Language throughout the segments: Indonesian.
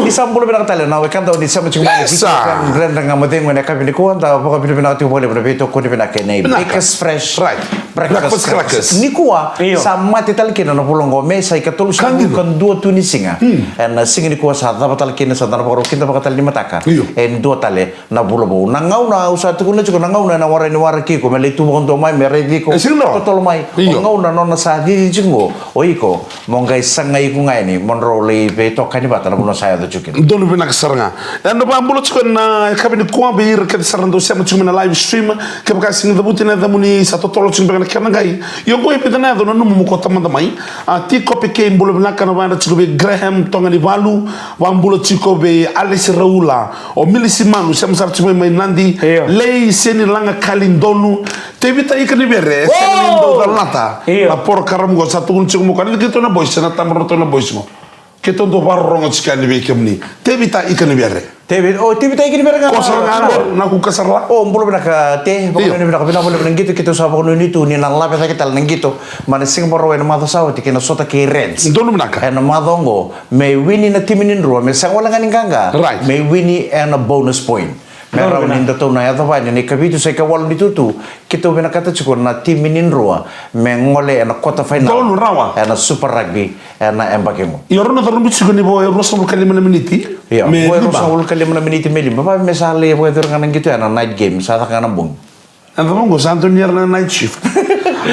isang bulo binakatala na we kanta di sama cuma grande ngamadeng when kabini ko anta baka binakati boleh berbeda ko di binakene because fresh breakfast crackers ni kuah sama tital kena na pulongo me sai katul kan dua tuni singa and singa ni kuah sa dapat tal kena sa dapat paro kita bakatal ni mataka and dua tale na bulo bo nangau na usa tu kuna juga nangau na wara ni wara ki ko me leitu bon do mai me ready ko totol mai ngau na nona sa di jingo oiko mongai sangai ku ngai ni monrole be to kani bata na bulo saya do chukin donu binak saranga and ba bulo chukon na kabini ko be ir ke sarando sama chuma na live stream ke baka singa da butina da muni sa totolo chuma kana ngai yo ko epitana do no mu ko tamanda mai ti ko pe ke bulo binak kana ba chuko be Graham tongani valu wa bulo chiko be Alice Raula o milisi manu sama sar chuma mai nandi lei seni langa kalindonu te vita ikani bere seni do dalata la por karam go satu kunci mo kan gitu na boys na tamro to na boys mo keto do barrongo chikani be kemni te vita ikani bere TV tayo kini mereka na ku kasarla belum nak teh pokoknya nak boleh gitu kita usah pokoknya itu ni nang lapet kita nang gitu mana Singapore wen mata sawo tikena sota ke rents ndonu nak en madongo me wini na timinin ruwa me sang wala nganing kanga me wini and a bonus point Merah uninda to na yata pa ni kabitu sa kawal ditutu kita binakata chukor na timinin ruwa mengole na quarter final ndonu rawa na super rugby na embakemo yorno tarumbi chukoni bo rosul kalima na miniti me rosul kalima na miniti meli bapa mesale bo itu kan gitu na night game sa kana bung andamo go santo nier na night shift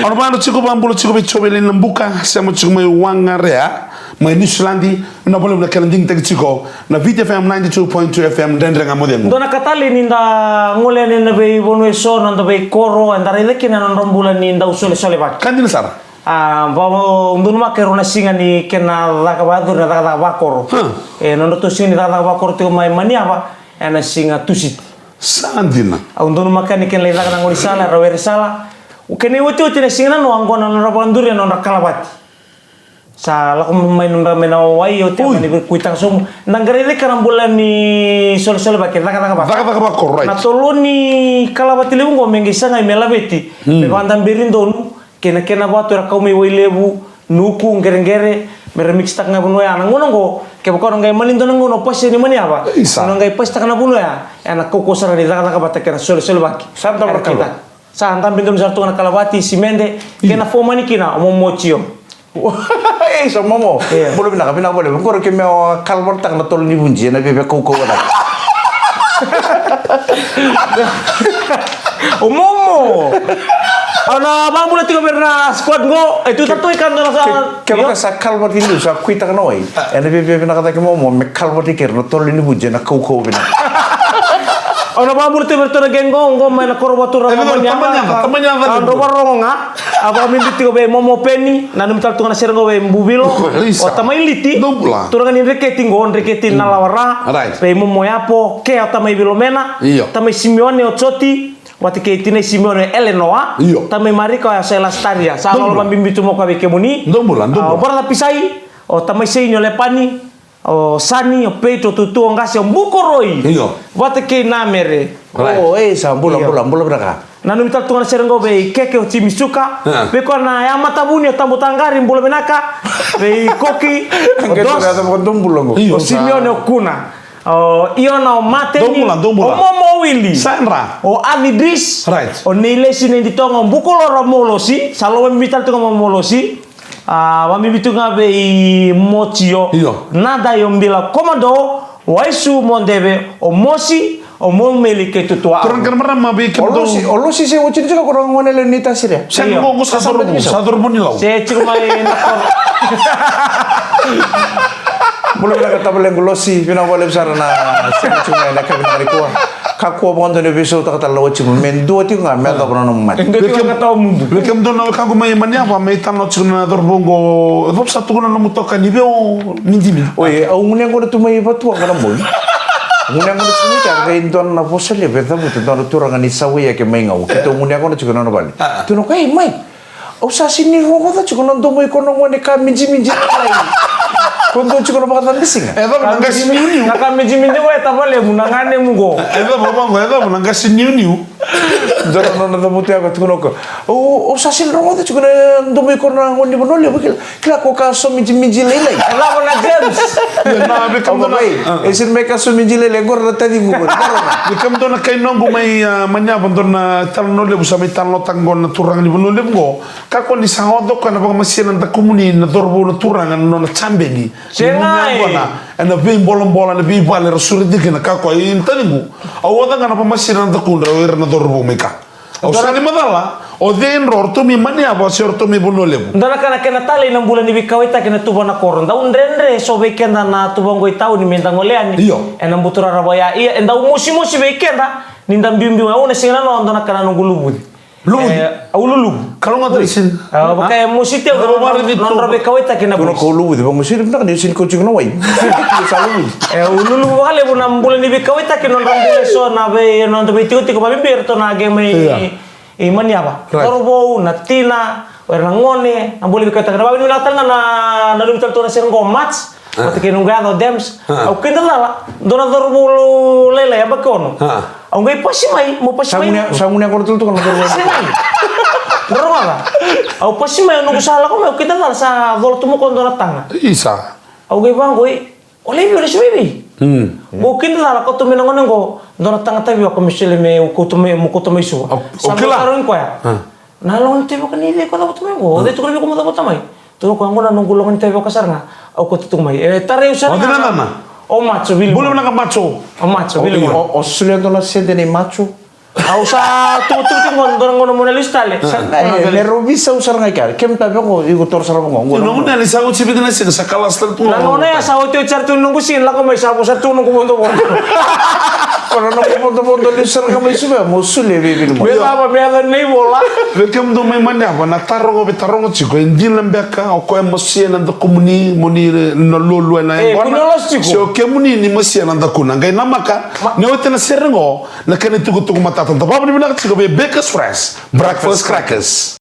orbano chiko bambulo chiko be chobele nambuka sama chiko mai wangarea mai Nislandi na boleh na kalanding tag chiko na VTFM 92.2 FM dendrenga modem dona katali ninda ngole na be bonu eso nanda be koro andare lekina na rombulan ninda usole sole bak kandina sar vamo ndunu makero na singa ni kena lakabadur na lakabakoro nondo to singa ni lakabakoro te mai maniaba na singa tusit sandina ndunu makani ken leza kana ngoli sala rawere sala ukene wote na singa no angona na rabandur na rakalabati sa lakum may nunda menawai yo te ni kuitang sum nangarele karambulan ni sol bak lakabakoro right na toloni kalabati lebu ngo mengisa ngai melabeti me bandam berindonu kena batu rakau me lebu nuku ngere meremix tak ngabuno ya nangongo ke bako ngai malindo nangono pas ni mani apa ngai pas tak ngabuno ya anak koko sara di lakabata kena sol bak sabda berkata sa antam bindum sartu na kalabati simende kena fomani kina momochio so momo boleh bina boleh ngoro ke me kalbor tak na tol ni bunji na bebe koko wala momo ana bambu na tiga berna squad go itu tatu ikan na sa ke baka sa kalbor hindu sa kuita kanoi ene bebe bina kata ke momo me kalbor tiker na tol ni bunji na koko bina ana bambu te bertona gengo ngo mai na korbatura tamanya ando baronga aba mindi tigo be momo peni na num tal tungana serengo be mbubilo o tamai liti turanga ni reketing gon reketing na lawara be momo yapo ke tamai bilomena tamai Simeone Otsoti wati ke tine Simeone Elenoa tamai Mariko ya Selastaria sa lo bambimbi tumo ka be kemuni barata pisai o tamai Seinyo Lepani o Sani o Peito tutu ngasi o Bukoroi wate ke namere sa bulan beraka nanu mital tungana serengo be keke o Chimisuka be ko na ya matabuni o tambutangari mbulo benaka be koki o Simeone o Kuna o Iona o Mateni o Momo Willy Sandra o Alidris o Neilesi ndi tonga Bukolo Ramolosi salo mital tunga Momolosi wami bitunga be mochio nada yombila komando waisu mondebe o mosi o momeli ke tutua turun kermara mabe ke olosi se wocin juga kurang wanele nita sire sen go sador bonilau se cuma nakor boleh kata boleh golosi pina boleh sarana cuma nak kena kuah kakua bondo ne beso tak kata lawa cuma mendo ti nga menda kono mat bekem don na kagu mai mania pa mai tan no cuna dorbongo vop satu kono no mutoka ni beo mindimi oye au munya kono tu mai patua kana boy munya kono cuma ka indon na posele beta butu don turanga ni sawi ya ke mai ngau kita munya kono cuna no bali tu no kai mai au sa sini ro ko cuna no mai kono ngone ka minji lai kondo cuna bakatan bising eva nangasi niu nakamijiminji ko eta bale munangane mugo eva baba ngo eva nangasi niu Jangan nona tamu tiago tu kono ko. O sasin rongo tu juga ndomi korna ngondi bonoli bakil. Kila ko ka so miji lele. Ala ko na James. Na bekam Kamu bay. Esin mereka so miji lele gor na tadi ngubur. Bekam dona kay nongo may manya bandona talnole busa may talno tangon na turang ni bonole ngo. Ka ko ni sahodo ka na bang masinan ta komuni na dorbo na turang na na chambegi. Sengai. Na bim bolon na bi bale rasuridi na ka ko in taningu. Awada ka na pa masinan ta kundra wer na dorbo may ka. O sani madala, o den rorto mi mani abo si orto mi bonole. Ndana kana kena tali nang bulan ni bikawita kena tuba na koron. Daun rendre so bekenda na tubang goi tau ni mentang oleani. Iyo. Enang butura rabaya iya endau musi bekenda nindam bimbing au na singana no ndana kana nunggu lubud. Lubud. Au lulub. Kalau nggak terisin. Kayak musi teh non rabe kawita kena Kono ko lubud bang musir nak dia sin ko cing no wai. Salu. Ululu wale bu nang bulan ni bikawita kena non rabe so na be non rabe tiuti ko babir to na ge mai iman ya ba. Torbo na tina werna ngone ang boleh bikawita kena babin minatan na lumtal to na sing match. Pati kinungado dems. Au kinda la dona torbo lele ya bakono. Ang gay pasimay mo pasimay. Sangunya ko tu kan motor. Dorong ala. Au pasimay nunggu salah ko mau kita sa dol tumo kon dona tanga. Isa. Au gay bang goi. Oleh bi suwi. Mungkin la ko to minangon ngo dona tanga tabi ko misile me ko to me isu. Sampai karon ko ya. Nalon tibo kan ini ko to me ngo. De to ko mo to tamay. To ko ngona nunggu longon tibo kasarna. Au ko to may. Tare usana. Odina na. O macho bilu. Boleh nak macho. O macho bilu. O sulian to na sente ni macho. Au sa tu tingon dorong ngono mona listale. Le robisa usar ngai kar. Kem tabe ko igu tor sara mo. Nung na sa uci bitin nasi sa kalas tertu. Nangone ya sa hotel chartu nunggu sin la ko may sabu sa tunong kumondo mo. Kono no pondo lisar ka mai suba mo sule bibil mo. Bela apa bela nei bola. Welcome do may manya ba na tarongo chiko hindi lambeka o ko emosi na da komuni moni no lolo na so kemuni ni mosi na da kuna ngai namaka ne otena serengo na kanitugo tugo matata. Tapos ni bilang chiko be Baker's Fresh breakfast crackers.